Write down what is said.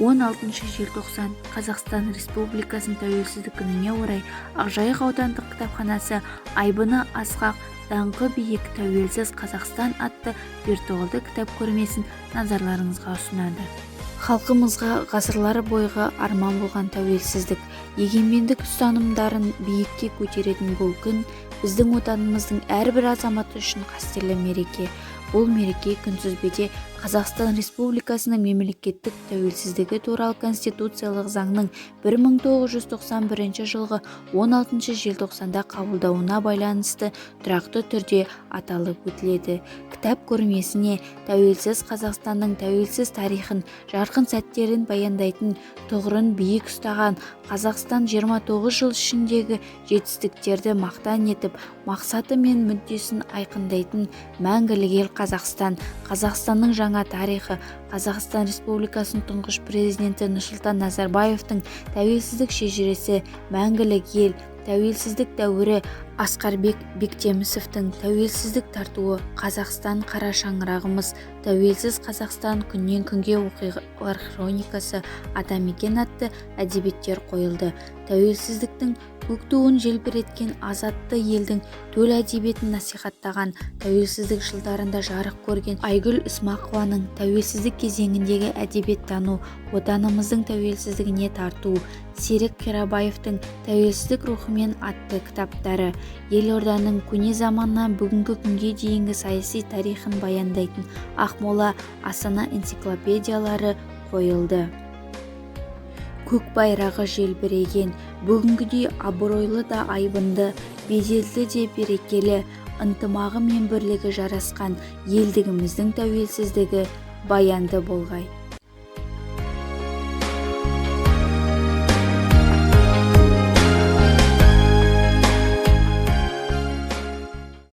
16 желтоқсан Қазақстан Республикасының тәуелсіздік күніне орай Ақжайық аудандық кітапханасы айбыны асқақ, даңқы биік тәуелсіз Қазақстан атты виртуалды кітап көрмесін назарларыңызға ұсынады. Халқымызға ғасырлар бойғы арман болған тәуелсіздік, егемендік ұстанымдарын биікке көтеретін бұл күн біздің отанымыздың әрбір азаматы үшін қастерлі мереке. Бұл мереке күнтізбеде Қазақстан Республикасының мемлекеттік тәуелсіздігі туралы конституциялық заңның 1991 жылғы 16 желтоқсанда қабылдауына байланысты тұрақты түрде аталып өтіледі. Кітап көрмесіне тәуелсіз Қазақстанның тәуелсіз тарихын, жарқын сәттерін баяндайтын, тұғырын биік ұстаған Қазақстан 29 жыл ішіндегі жетістіктерді мақтан етіп, мақсаты мен мүддесін айқындайтын мәңгілік ел Қазақстан, Қазақстанның жаңа тарихы, Қазақстан Республикасының тұңғыш президенті Нұрсұлтан Назарбаевтың тәуелсіздік шежіресі, мәңгілік ел, тәуелсіздік дәуірі, Асқарбек Бектемісовтің тәуелсіздік тартуы, Қазақстан қара шаңырағымыз, тәуелсіз Қазақстан күннен күнге оқиғалар хроникасы, Атамекен атты әдебиеттер қойылды. Тәуелсіздіктің көк туын желбіреткен азатты елдің төл әдебиетін насихаттаған, тәуелсіздік жылдарында жарық көрген Айгүл Исмақованың тәуелсіздік кезеңіндегі әдебиеттану, отанымыздың тәуелсіздігіне тарту, Серік Қирабаевтың тәуелсіздік рухымен атты кітаптары, елорданың көне заманнан бүгінгі күнге дейінгі саяси тарихын баяндайтын Ақмола, Астана энциклопедиялары қойылды. Көк байрағы желбіреген, бүгінгідей абыройлы да айбынды, беделді де берекелі, ынтымағы мен бірлігі жарасқан елдігіміздің тәуелсіздігі баянды болғай.